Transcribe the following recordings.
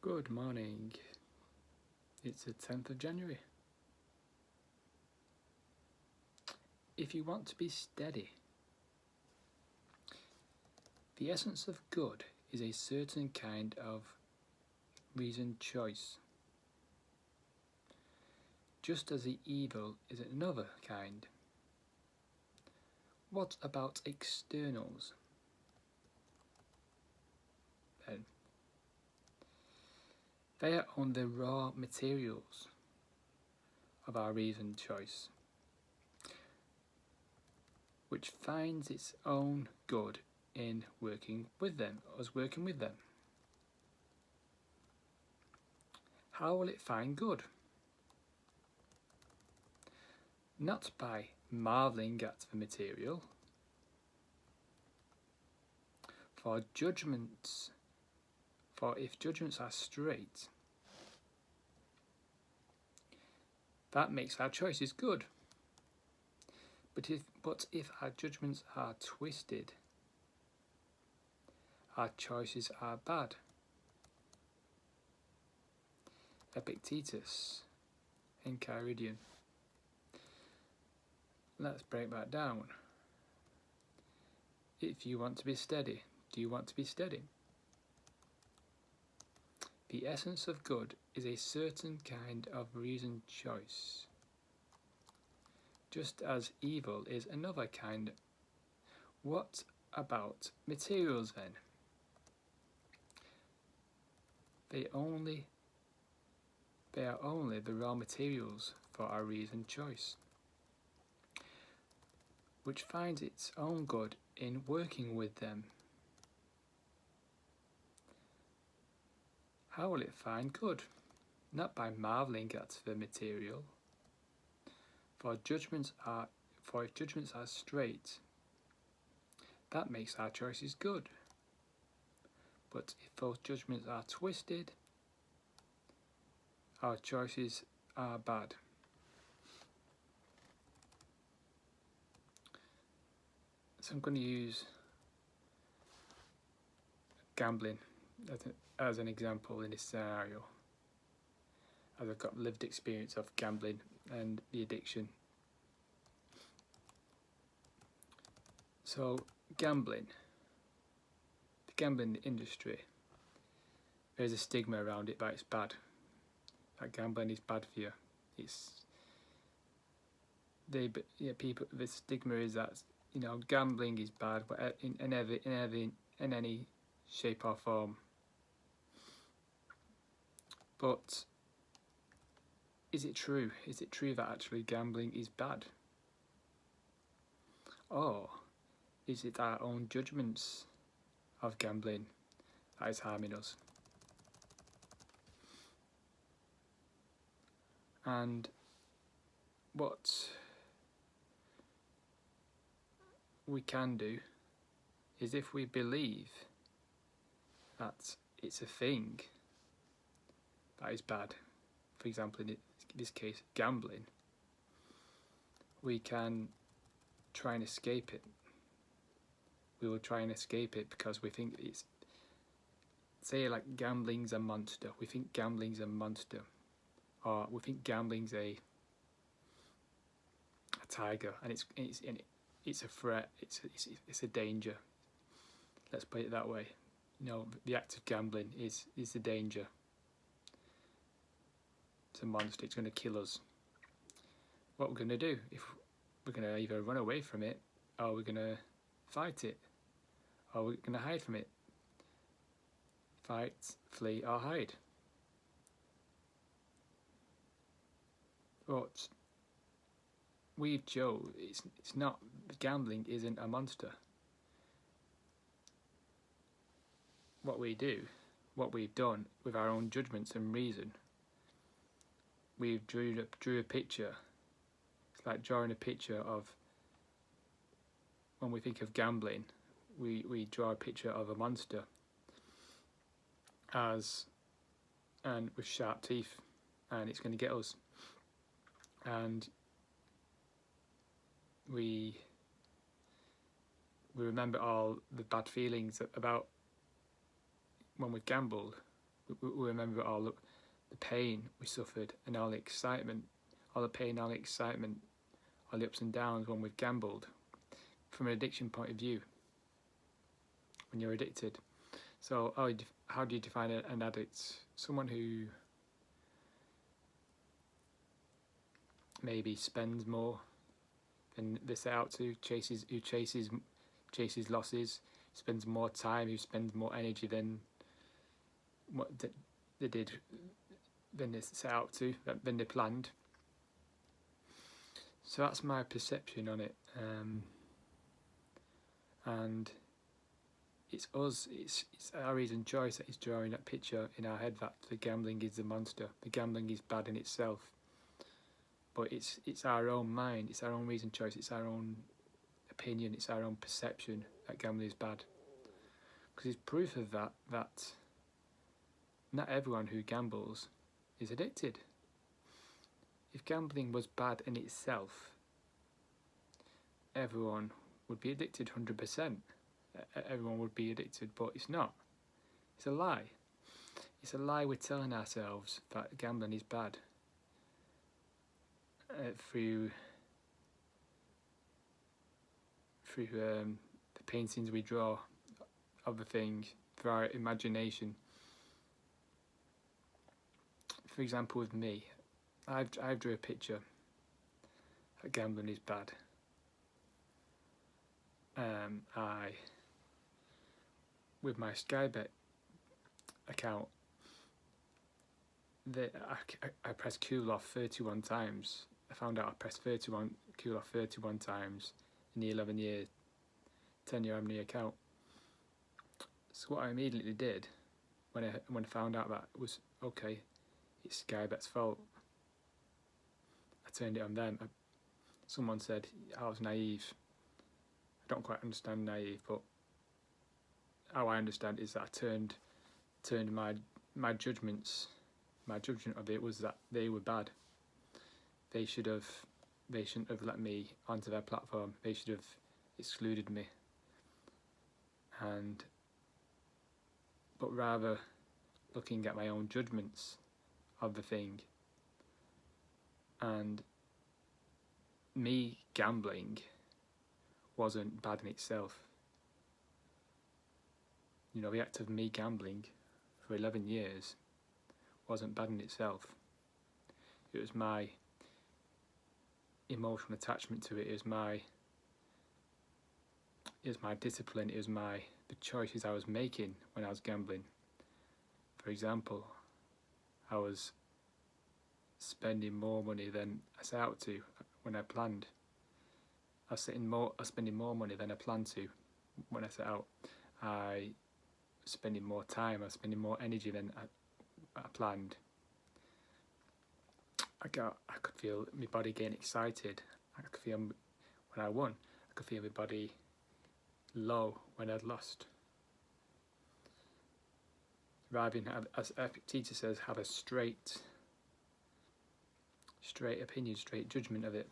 Good morning. It's the 10th of January. If you want to be steady, the essence of good is a certain kind of reasoned choice, just as the evil is another kind. What about externals, then? They are only the raw materials of our reasoned choice, which finds its own good in working with them. How will it find good? Not by marvelling at the material, for if judgments are straight, that makes our choices good. But if our judgments are twisted, our choices are bad. Epictetus in Arrian. Let's break that down. If you want to be steady, do you want to be steady? The essence of good is a certain kind of reasoned choice, just as evil is another kind. What about materials then? They are only the raw materials for our reasoned choice, which finds its own good in working with them. How will it find good? Not by marvelling at the material, for if judgments are straight, that makes our choices good. But if those judgments are twisted, our choices are bad. So I'm going to use gambling as an example in this scenario, as I've got lived experience of gambling and the addiction. So the gambling industry, there's a stigma around it that it's bad, that gambling is bad for you. The stigma is that gambling is bad in any shape or form. But is it true? Is it true that actually gambling is bad? Or is it our own judgments of gambling that is harming us? And what we can do is, if we believe that it's a thing that is bad, for example in this case gambling, we can try and escape it. We will try and escape it because we think it's, say like gambling's a monster. We think gambling's a monster, or we think gambling's a tiger, and it's a threat. It's a danger. Let's put it that way. The act of gambling is the danger. It's a monster. It's going to kill us. What we're going to do? If we're going to either run away from it, or we're going to fight it, or we're going to hide from it. Fight, flee, or hide. But we've chose, it's not, gambling isn't a monster. What we've done with our own judgments and reason, we've drew a picture. It's like drawing a picture of, when we think of gambling, we draw a picture of a monster and with sharp teeth, and it's going to get us. And we remember all the bad feelings about when we've gambled. We remember all the pain we suffered and all the excitement, all the pain, all the excitement, all the ups and downs when we've gambled. From an addiction point of view, when you're addicted. So how do you define an addict? Someone who maybe spends more than they set out to, chases losses, spends more time, who spends more energy than what they did, than they set out to, than they planned. So that's my perception on it. And it's us, it's our reason choice that is drawing that picture in our head that the gambling is the monster, the gambling is bad in itself. But it's our own mind, it's our own reason choice, it's our own opinion, it's our own perception that gambling is bad. Because it's proof of that not everyone who gambles is addicted. If gambling was bad in itself, everyone would be addicted 100%. Everyone would be addicted, but it's not. It's a lie. It's a lie we're telling ourselves that gambling is bad. Through the paintings we draw of the thing, through our imagination. For example, with me, I've drew a picture that gambling is bad. With my Skybet account, I pressed cool off 31 times. I found out I pressed cool off 31 times in the 11-year tenure of my account. So what I immediately did when I found out that was okay, it's Skybet's fault. I turned it on them. Someone said I was naive. I don't quite understand naive, but how I understand is that I turned my judgments. My judgment of it was that they were bad. They shouldn't have let me onto their platform. They should have excluded me. But rather looking at my own judgments of the thing, and me gambling wasn't bad in itself. You know, the act of me gambling for 11 years wasn't bad in itself. It was my emotional attachment to it. It was my discipline. It was the choices I was making when I was gambling. For example, I was spending more money than I set out to when I planned. I was spending more money than I planned to when I set out. I was spending more time. I was spending more energy than I planned. I could feel my body getting excited. I could feel when I won. I could feel my body low when I'd lost. Rather than, as Epictetus says, have a straight opinion, straight judgment of it.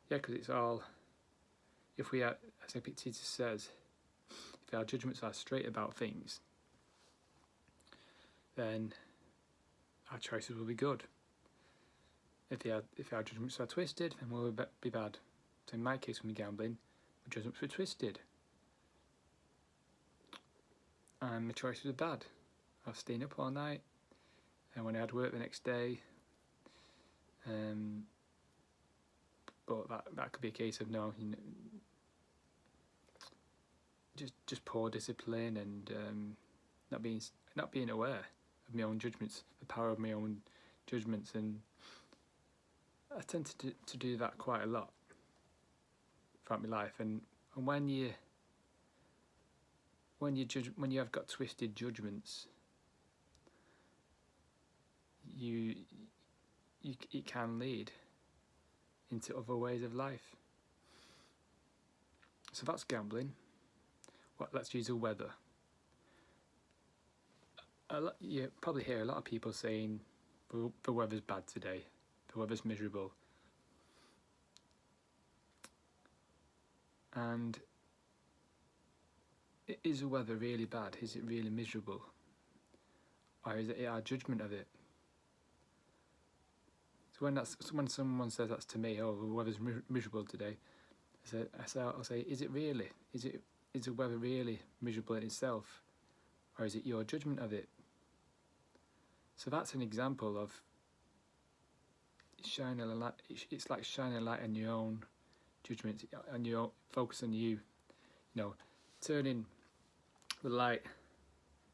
Because it's all, if we are, as Epictetus says, if our judgments are straight about things, then our choices will be good. If our judgments are twisted, then we'll be bad. So in my case, when we're gambling, my judgments were twisted, and my choices were bad. I was staying up all night, and when I had work the next day, but that could be a case of just poor discipline and not being aware of my own judgments, the power of my own judgments, and I tend to do that quite a lot throughout my life. And when you have got twisted judgments, it can lead into other ways of life. So that's gambling. Let's use the weather. You probably hear a lot of people saying the weather's bad today, the weather's miserable. And is the weather really bad? Is it really miserable? Or is it our judgment of it? So when someone says that to me, oh, the weather's miserable today, I'll say, is it really? Is the weather really miserable in itself, or is it your judgment of it? So that's an example of shining a light. It's like shining a light on your own judgment, and your focus on you. You know, turning the light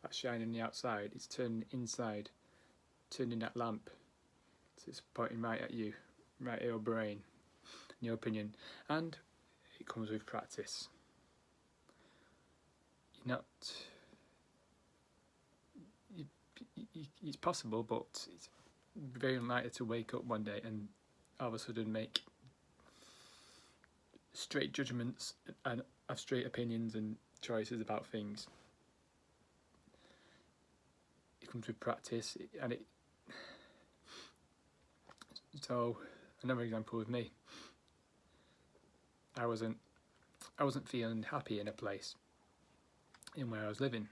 that's shining on the outside. It's turning inside, turning that lamp. So it's pointing right at you, right at your brain, in your opinion, and it comes with practice. You're not. It's possible, but it's very unlikely to wake up one day and all of a sudden make straight judgments and have straight opinions and choices about things. It comes with practice, and it. So another example with me, I wasn't feeling happy in a place in where I was living,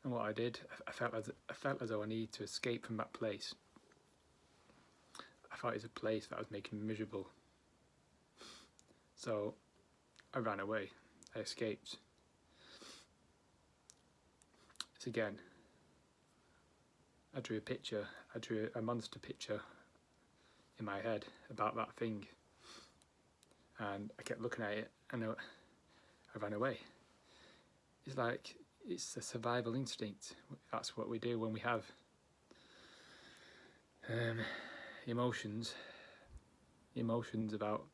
and what I did, I felt as though I needed to escape from that place. I thought it was a place that was making me miserable, so I ran away. I escaped. So again, I drew a monster picture in my head about that thing, and I kept looking at it, and I ran away. It's like, it's a survival instinct. That's what we do when we have emotions about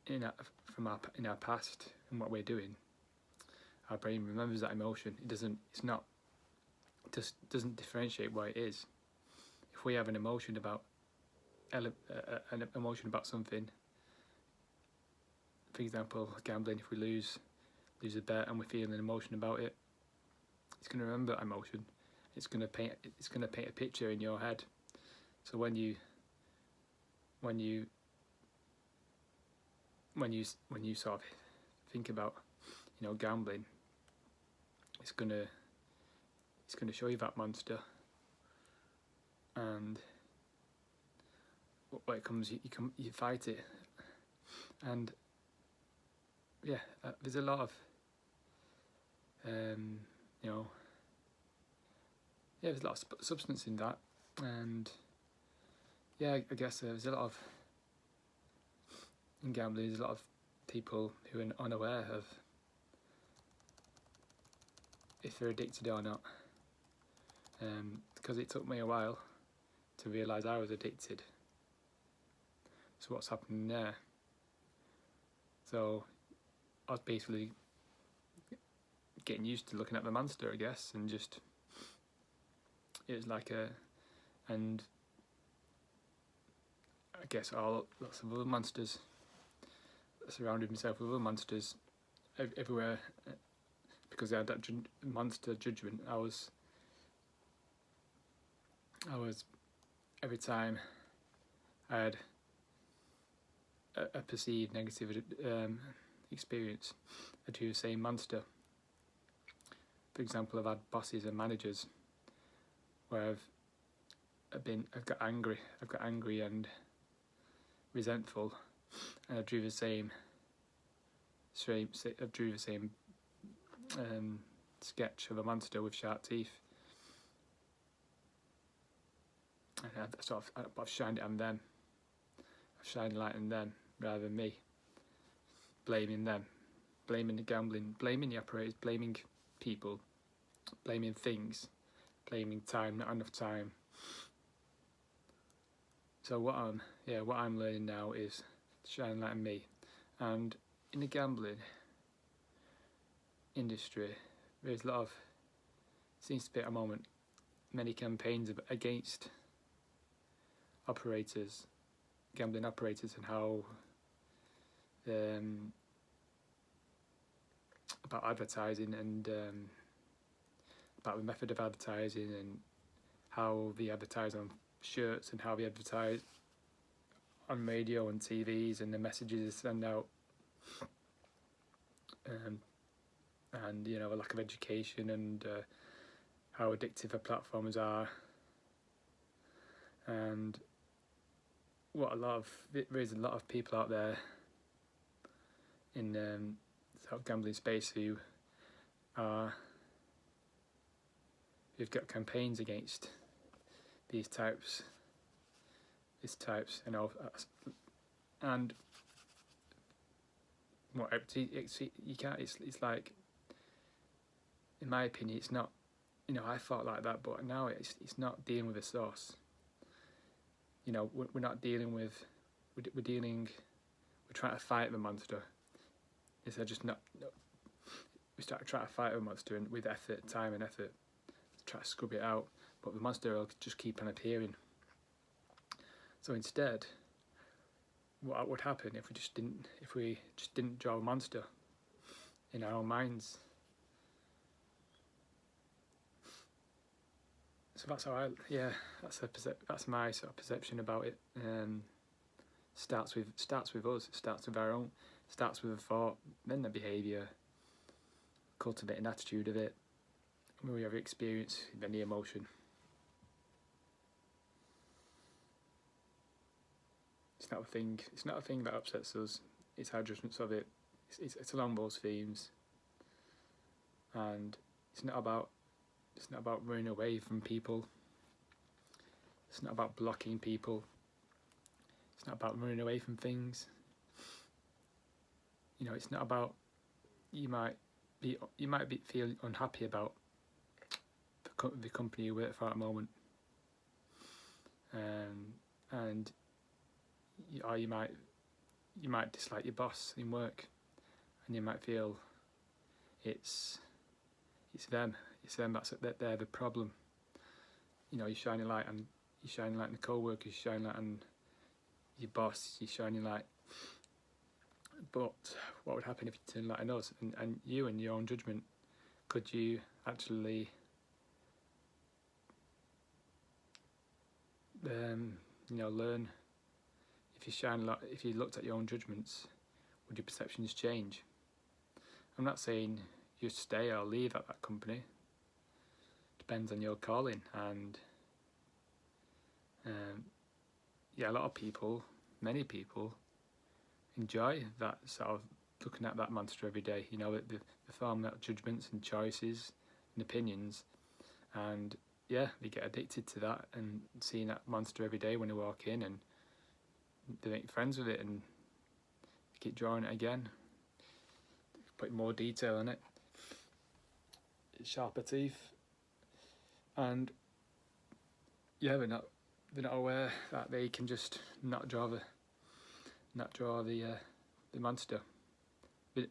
in our past and what we're doing. Our brain remembers that emotion. It doesn't differentiate what it is. If we have an emotion about something, for example, gambling, if we lose a bet and we feel an emotion about it, it's going to remember that emotion. It's going to paint a picture in your head. So when you sort of think about, gambling, it's going to show you that monster, and when it comes, you fight it, and there's a lot of there's a lot of substance in that, and I guess there's a lot of, in gambling, there's a lot of people who are unaware of if they're addicted or not, because it took me a while to realise I was addicted. So what's happening there? So I was basically getting used to looking at the monster, I guess, and just, it was like and I guess lots of other monsters. I surrounded myself with other monsters everywhere, because I had that monster judgment. I was every time I had a perceived negative experience, I drew the same monster. For example, I've had bosses and managers where I've got angry and resentful, and I drew the same sketch of a monster with sharp teeth, and I've shined it on them. I've shined a light on them rather than me. Blaming them, blaming the gambling, blaming the operators, blaming people, blaming things, blaming time, not enough time. So what I'm learning now is to shine light on me. And in the gambling industry, there's a lot of, seems to be at the moment, many campaigns against operators, gambling operators, and how about advertising and about the method of advertising and how they advertise on shirts and how they advertise on radio and TVs and the messages they send out. and a lack of education, and how addictive our platforms are, and there is a lot of people out there in sort of gambling space who've got campaigns against these types, and what you can't. It's like, in my opinion, it's not. I thought like that, but now it's not dealing with a source. We're not dealing with. We're trying to fight the monster. Instead of just not. We start trying to fight the monster and with effort, time and effort, to try to scrub it out. But the monster will just keep on appearing. So instead, what would happen if we just didn't draw a monster in our own minds? So that's how that's my sort of perception about it. Starts with us. Starts with our own. Starts with a thought, then the behaviour. Cultivate an attitude of it. When we have experience, then the emotion. It's not a thing that upsets us. It's our judgments of it. It's along those themes, and it's not about running away from people. It's not about blocking people. It's not about running away from things. It's not about you might feel unhappy about the company you work for at the moment, and or you might dislike your boss in work, and you might feel it's them that they're the problem. You're shining light on the co-workers, you're shining light on your boss, you're shining light. But what would happen if you turn light on us, and you and your own judgment? Could you actually learn? If you looked at your own judgments, would your perceptions change? I'm not saying you stay or leave at that company. Depends on your calling, and many people enjoy that sort of looking at that monster every day. They form that judgments and choices and opinions, and they get addicted to that and seeing that monster every day when they walk in, and they make friends with it and keep drawing it again, put more detail in it, sharper teeth, and they're not aware that they can just not draw the monster. They're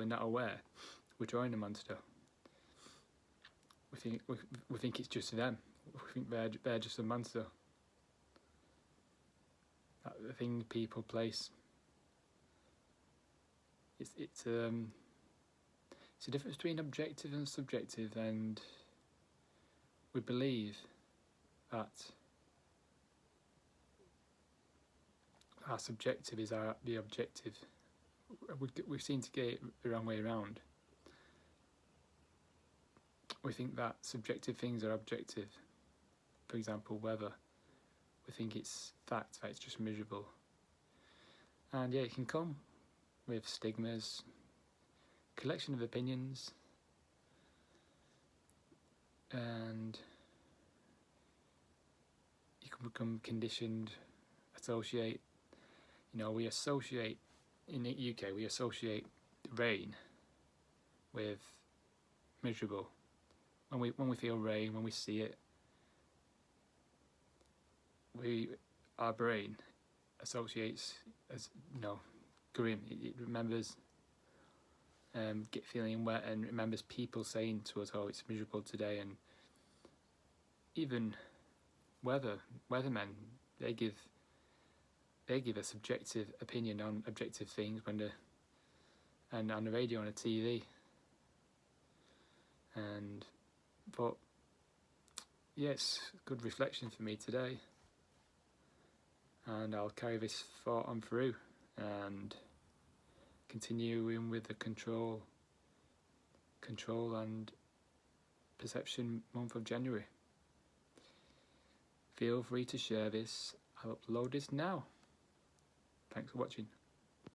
not aware we're drawing the monster. We think it's just them. We think they're just a monster. The thing, people, place. It's a difference between objective and subjective, and we believe that our subjective is the objective. We seem to get it the wrong way around. We think that subjective things are objective. For example, weather. We think it's fact that it's just miserable. And it can come with stigmas, collection of opinions, and you can become conditioned, associate. We associate, in the UK, we associate rain with miserable. When we feel rain, when we see it, our brain associates as grim. It remembers feeling wet, and remembers people saying to us, "Oh, it's miserable today." And even weathermen, they give a subjective opinion on objective things and on the radio, on the TV. But it's good reflection for me today, and I'll carry this thought on through, and continuing with the control and perception month of January. Feel free to share this. I'll upload this now. Thanks for watching.